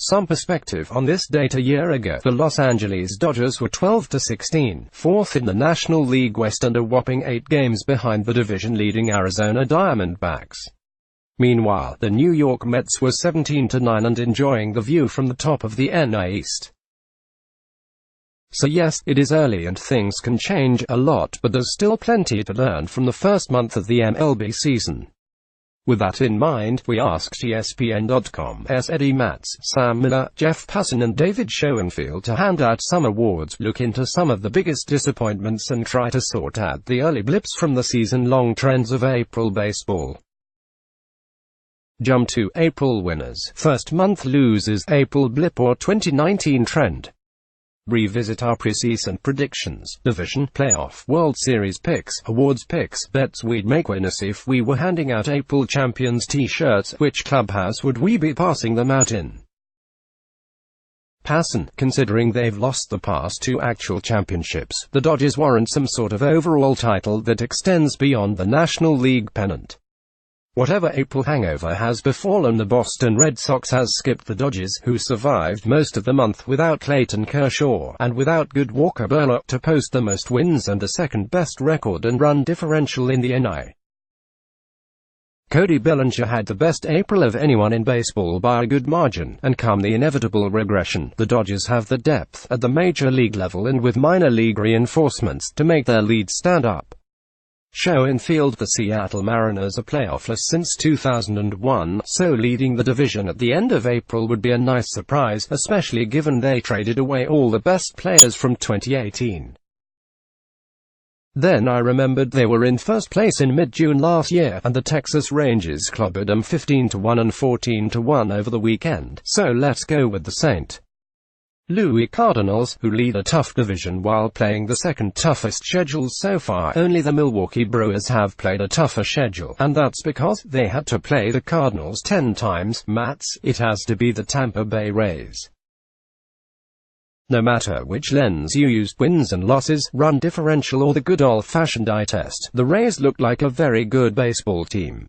some perspective on this date a year ago, the Los Angeles Dodgers were 12-16, fourth in the National League West and a whopping 8 games behind the division-leading Arizona Diamondbacks. Meanwhile, the New York Mets were 17-9 and enjoying the view from the top of the NL East. So yes, it is early and things can change a lot, but there's still plenty to learn from the first month of the MLB season. With that in mind, we asked ESPN.com's Eddie Matz, Sam Miller, Jeff Passan and David Schoenfield to hand out some awards, look into some of the biggest disappointments and try to sort out the early blips from the season-long trends of April baseball. Jump to April winners, first month losers, April blip or 2019 trend. Revisit our preseason predictions, division, playoff, World Series picks, awards picks, bets we'd make winners if we were handing out April Champions t-shirts, which clubhouse would we be passing them out in? Passan, considering they've lost the past 2 actual championships, the Dodgers warrant some sort of overall title that extends beyond the National League pennant. Whatever April hangover has befallen the Boston Red Sox has skipped the Dodgers, who survived most of the month without Clayton Kershaw, and without good Walker Buehler, to post the most wins and the second-best record and run differential in the NL. Cody Bellinger had the best April of anyone in baseball by a good margin, and come the inevitable regression, the Dodgers have the depth at the major league level and with minor league reinforcements to make their lead stand up. Schoenfield, the Seattle Mariners are playoffless since 2001, so leading the division at the end of April would be a nice surprise, especially given they traded away all the best players from 2018. Then I remembered they were in first place in mid-June last year, and the Texas Rangers clobbered them 15-1 and 14-1 over the weekend, so let's go with the St. Louis Cardinals, who lead a tough division while playing the second toughest schedule so far. Only the Milwaukee Brewers have played a tougher schedule, and that's because they had to play the Cardinals 10 times. Matz, it has to be the Tampa Bay Rays. No matter which lens you use, wins and losses, run differential or the good old-fashioned eye test, the Rays look like a very good baseball team.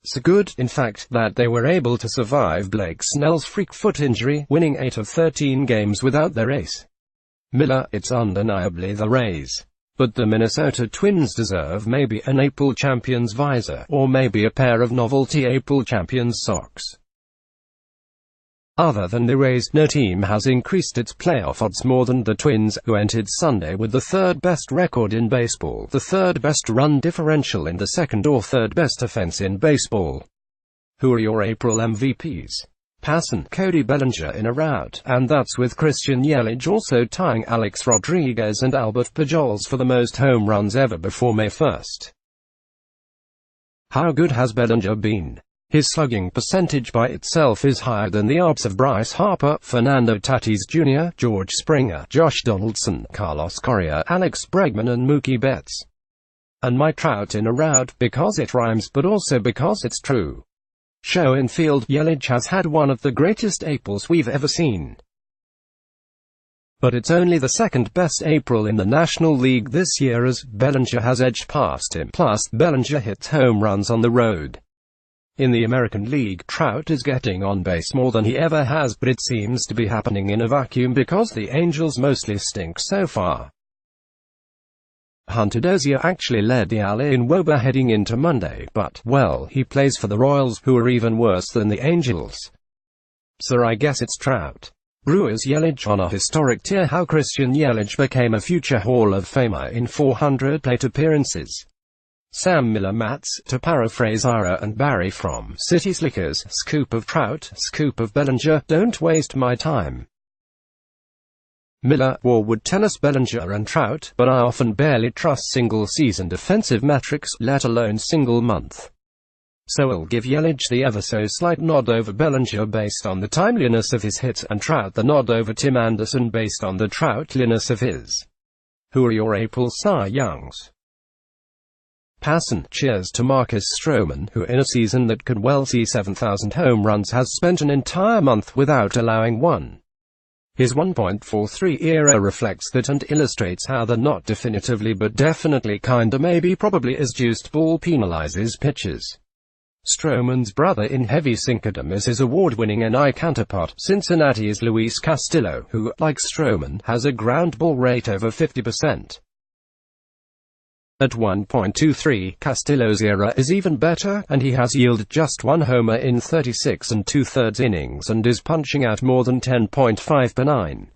So good, in fact, that they were able to survive Blake Snell's freak foot injury, winning 8 of 13 games without their ace. Miller, it's undeniably the Rays. But the Minnesota Twins deserve maybe an April Champions visor, or maybe a pair of novelty April Champions socks. Other than the Rays, no team has increased its playoff odds more than the Twins, who entered Sunday with the third-best record in baseball, the third-best run differential and the second or third-best offense in baseball. Who are your April MVPs? Passan, Cody Bellinger in a rout, and that's with Christian Yelich also tying Alex Rodriguez and Albert Pujols for the most home runs ever before May 1st. How good has Bellinger been? His slugging percentage by itself is higher than the ARPS of Bryce Harper, Fernando Tatis Jr., George Springer, Josh Donaldson, Carlos Correa, Alex Bregman and Mookie Betts. And my Trout in a rout, because it rhymes but also because it's true. Schoenfield, Yelich has had one of the greatest Aprils we've ever seen. But it's only the second-best April in the National League this year as Bellinger has edged past him, plus Bellinger hits home runs on the road. In the American League, Trout is getting on base more than he ever has, but it seems to be happening in a vacuum because the Angels mostly stink so far. Hunter Dozier actually led the AL in WOBA heading into Monday, but, well, he plays for the Royals, who are even worse than the Angels. So I guess it's Trout. Brewers Yelich on a historic tear. How Christian Yelich became a future Hall of Famer in 400 plate appearances. Sam Miller Matz, to paraphrase Ira and Barry from City Slickers, scoop of Trout, scoop of Bellinger, don't waste my time. Miller, war would tell us Bellinger and Trout, but I often barely trust single-season defensive metrics, let alone single-month. So I'll give Yelich the ever-so-slight nod over Bellinger based on the timeliness of his hit, and Trout the nod over Tim Anderson based on the Troutliness of his. Who are your April Cy Youngs? Passan, cheers to Marcus Stroman, who in a season that could well see 7,000 home runs has spent an entire month without allowing one. His 1.43 ERA reflects that and illustrates how the not definitively but definitely kinda maybe probably is juiced ball penalizes pitchers. Stroman's brother in heavy sinkerdom is his award-winning NI counterpart, Cincinnati's Luis Castillo, who, like Stroman, has a ground ball rate over 50%. At 1.23, Castillo's era is even better, and he has yielded just one homer in 36 2/3 innings and is punching out more than 10.5 per 9.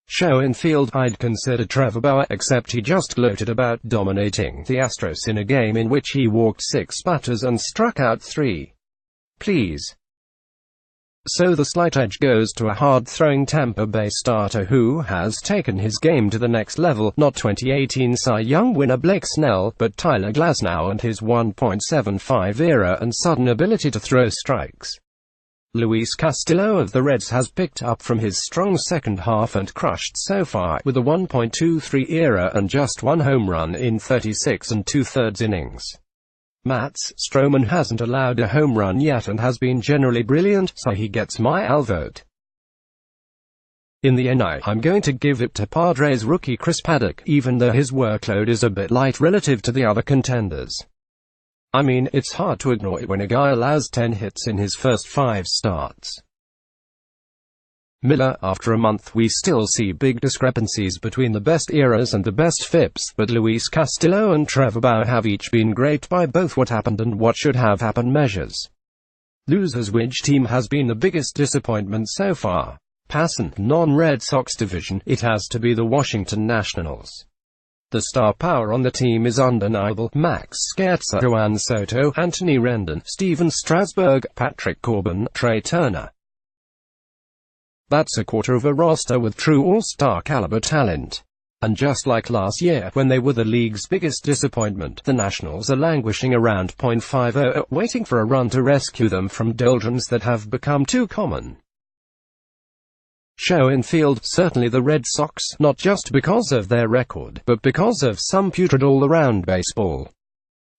Show infield, I'd consider Trevor Bauer, except he just gloated about dominating the Astros in a game in which he walked 6 batters and struck out 3. Please. So the slight edge goes to a hard-throwing Tampa Bay starter who has taken his game to the next level, not 2018 Cy Young winner Blake Snell, but Tyler Glasnow and his 1.75 era and sudden ability to throw strikes. Luis Castillo of the Reds has picked up from his strong second half and crushed so far, with a 1.23 era and just one home run in 36 2/3 innings. Mats Stroman hasn't allowed a home run yet and has been generally brilliant, so he gets my AL vote. In the NI, I'm going to give it to Padres rookie Chris Paddack, even though his workload is a bit light relative to the other contenders. I mean, it's hard to ignore it when a guy allows 10 hits in his first 5 starts. Miller, after a month we still see big discrepancies between the best eras and the best FIPs, but Luis Castillo and Trevor Bauer have each been great by both what happened and what should have happened measures. Losers, which team has been the biggest disappointment so far? Passan, non-Red Sox division, it has to be the Washington Nationals. The star power on the team is undeniable. Max Scherzer, Juan Soto, Anthony Rendon, Steven Strasburg, Patrick Corbin, Trey Turner. That's a quarter of a roster with true all-star caliber talent. And just like last year, when they were the league's biggest disappointment, the Nationals are languishing around .50, waiting for a run to rescue them from doldrums that have become too common. Show infield, certainly the Red Sox, not just because of their record, but because of some putrid all-around baseball.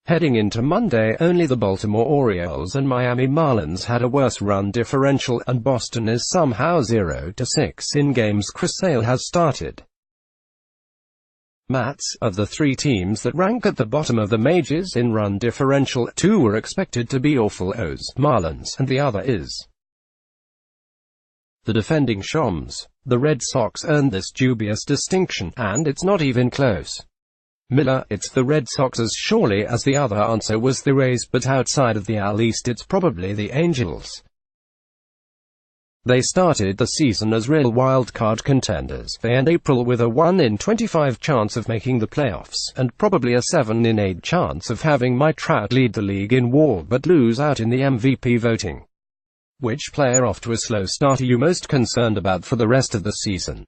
Heading into Monday, only the Baltimore Orioles and Miami Marlins had a worse run differential, and Boston is somehow 0-6 in games Chris Sale has started. Mats, of the 3 teams that rank at the bottom of the majors in run differential, 2 were expected to be awful O's, Marlins, and the other is the defending Shoms. The Red Sox earned this dubious distinction, and it's not even close. Miller, it's the Red Sox as surely as the other answer was the Rays, but outside of the AL East it's probably the Angels. They started the season as real wildcard contenders. They end April with a 1 in 25 chance of making the playoffs, and probably a 7 in 8 chance of having Mike Trout lead the league in WAR but lose out in the MVP voting. Which player off to a slow start are you most concerned about for the rest of the season?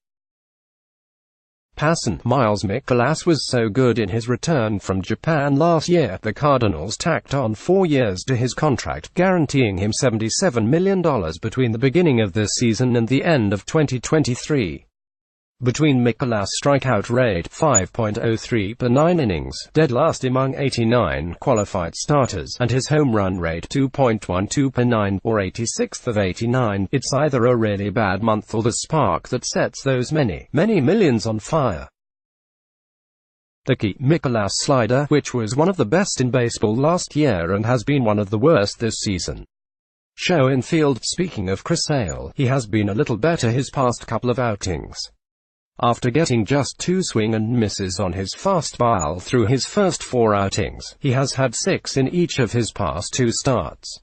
Passan. Miles Mikolas was so good in his return from Japan last year, the Cardinals tacked on 4 years to his contract, guaranteeing him $77 million between the beginning of this season and the end of 2023. Between Mikolas' strikeout rate, 5.03 per 9 innings, dead last among 89 qualified starters, and his home run rate, 2.12 per 9, or 86th of 89, it's either a really bad month or the spark that sets those many millions on fire. The key, Mikolas' slider, which was one of the best in baseball last year and has been one of the worst this season. Show infield, speaking of Chris Sale, he has been a little better his past couple of outings. After getting just 2 swing and misses on his fastball through his first 4 outings, he has had 6 in each of his past 2 starts.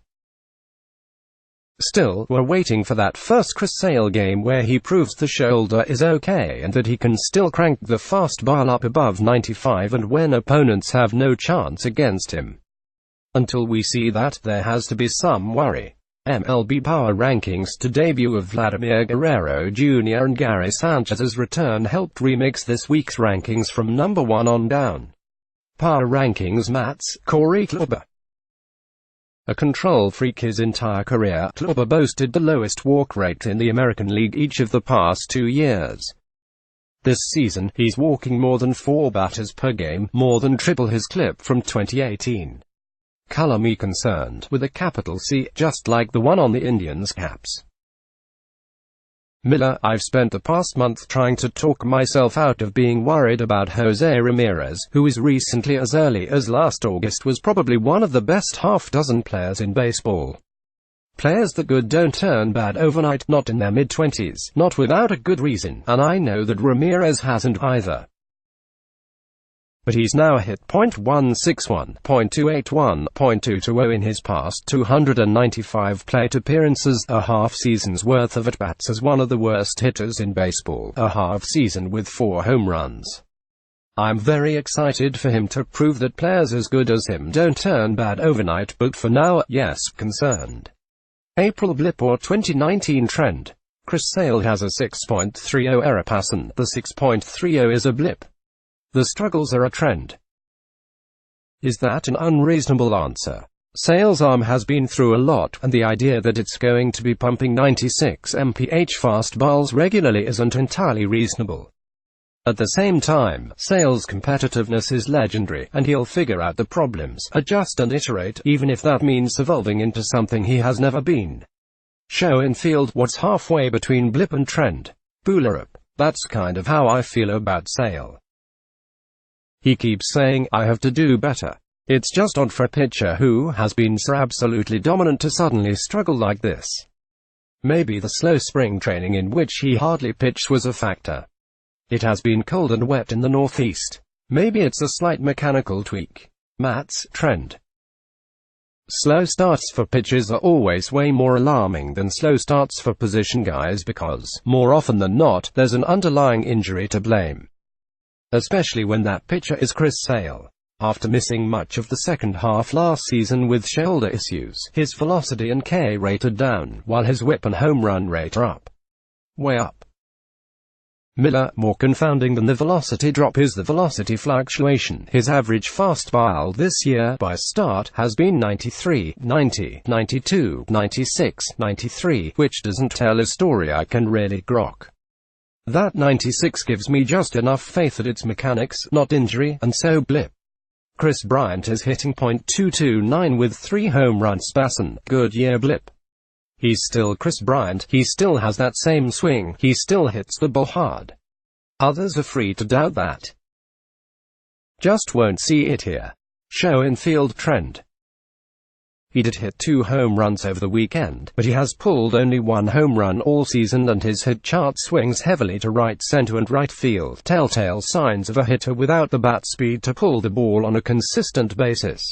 Still, we're waiting for that first Chris Sale game where he proves the shoulder is okay and that he can still crank the fastball up above 95 and when opponents have no chance against him. Until we see that, there has to be some worry. MLB Power Rankings to debut of Vladimir Guerrero Jr. and Gary Sanchez's return helped remix this week's rankings from number 1 on down. Power Rankings Mats, Corey Kluber. A control freak his entire career, Kluber boasted the lowest walk rate in the American League each of the past 2 years. This season, he's walking more than 4 batters per game, more than triple his clip from 2018. Color me concerned, with a capital C, just like the one on the Indians' caps. Miller, I've spent the past month trying to talk myself out of being worried about Jose Ramirez, who as recently as early as last August was probably one of the best half-dozen players in baseball. Players that good don't turn bad overnight, not in their mid-20s, not without a good reason, and I know that Ramirez hasn't either. But he's now hit .161, .281, .220 in his past 295 plate appearances, a half-season's worth of at-bats as one of the worst hitters in baseball, a half-season with 4 home runs. I'm very excited for him to prove that players as good as him don't turn bad overnight, but for now, yes, concerned. April blip or 2019 trend. Chris Sale has a 6.30 error passan. The 6.30 is a blip. The struggles are a trend. Is that an unreasonable answer? Sale's arm has been through a lot, and the idea that it's going to be pumping 96 mph fastballs regularly isn't entirely reasonable. At the same time, Sale's competitiveness is legendary, and he'll figure out the problems, adjust and iterate, even if that means evolving into something he has never been. Show in field, what's halfway between blip and trend? Booler up. That's kind of how I feel about Sale. He keeps saying, I have to do better. It's just odd for a pitcher who has been so absolutely dominant to suddenly struggle like this. Maybe the slow spring training in which he hardly pitched was a factor. It has been cold and wet in the Northeast. Maybe it's a slight mechanical tweak. Matt's trend. Slow starts for pitchers are always way more alarming than slow starts for position guys because, more often than not, there's an underlying injury to blame. Especially when that pitcher is Chris Sale. After missing much of the second half last season with shoulder issues, his velocity and K rate are down, while his whip and home run rate are up. Way up. Miller, more confounding than the velocity drop is the velocity fluctuation. His average fastball this year, by start, has been 93, 90, 92, 96, 93, which doesn't tell a story I can really grok. That 96 gives me just enough faith that it's mechanics, not injury, and so blip. Chris Bryant is hitting .229 with 3 home runs passan. Good year blip. He's still Chris Bryant, he still has that same swing, he still hits the ball hard. Others are free to doubt that. Just won't see it here. Show in field trend. He did hit 2 home runs over the weekend, but he has pulled only 1 home run all season and his hit chart swings heavily to right center and right field, telltale signs of a hitter without the bat speed to pull the ball on a consistent basis.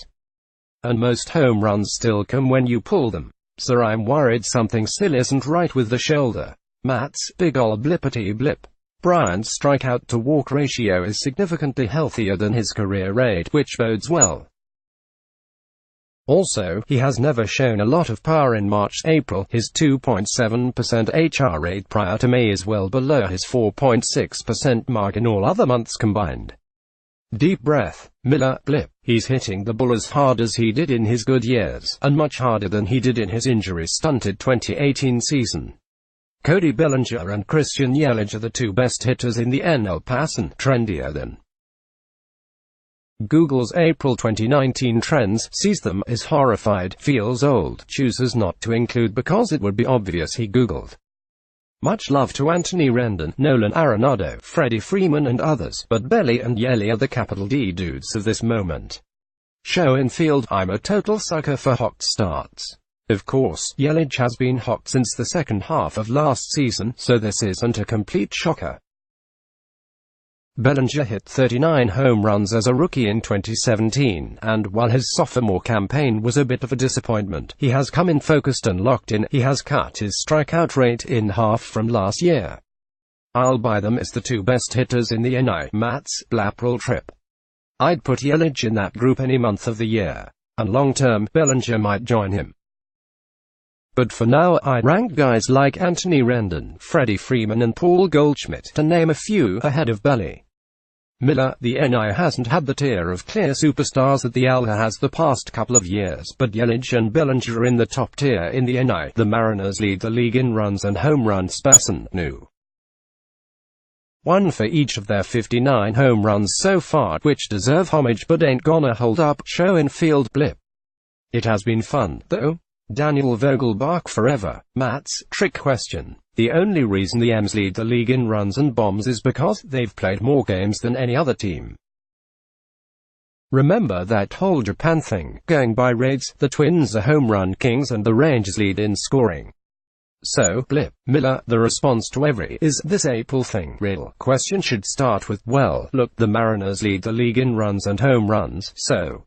And most home runs still come when you pull them. So I'm worried something still isn't right with the shoulder. Matt's big ol' blippity blip. Bryant's strikeout to walk ratio is significantly healthier than his career rate, which bodes well. Also, he has never shown a lot of power in March-April. His 2.7% HR rate prior to May is well below his 4.6% mark in all other months combined. Deep breath. Miller, blip. He's hitting the ball as hard as he did in his good years, and much harder than he did in his injury-stunted 2018 season. Cody Bellinger and Christian Yelich are the 2 best hitters in the NL passan. Trendier than Google's April 2019 trends, sees them, is horrified, feels old, chooses not to include because it would be obvious he Googled. Much love to Anthony Rendon, Nolan Arenado, Freddie Freeman and others, but Belly and Yelly are the capital D dudes of this moment. Show in field, I'm a total sucker for hot starts. Of course, Yelich has been hot since the second half of last season, so this isn't a complete shocker. Bellinger hit 39 home runs as a rookie in 2017, and while his sophomore campaign was a bit of a disappointment, he has come in focused and locked in. He has cut his strikeout rate in half from last year. I'll buy them as the 2 best hitters in the NL. Matt's April trip. I'd put Yelich in that group any month of the year, and long-term, Bellinger might join him. But for now, I rank guys like Anthony Rendon, Freddie Freeman and Paul Goldschmidt, to name a few, ahead of Belly. Miller, the NL hasn't had the tier of clear superstars that the AL has the past couple of years, but Yelich and Bellinger are in the top tier in the NL. The Mariners lead the league in runs and home runs passan. New. 1 for each of their 59 home runs so far, which deserve homage but ain't gonna hold up. Show in field blip. It has been fun, though. Daniel Vogelbach forever. Matt's trick question. The only reason the M's lead the league in runs and bombs is because they've played more games than any other team. Remember that whole Japan thing? Going by rates, the Twins are home run kings and the Rangers lead in scoring. So, blip, Miller, the response to every "is this April thing real?" question should start with, well, look, the Mariners lead the league in runs and home runs, so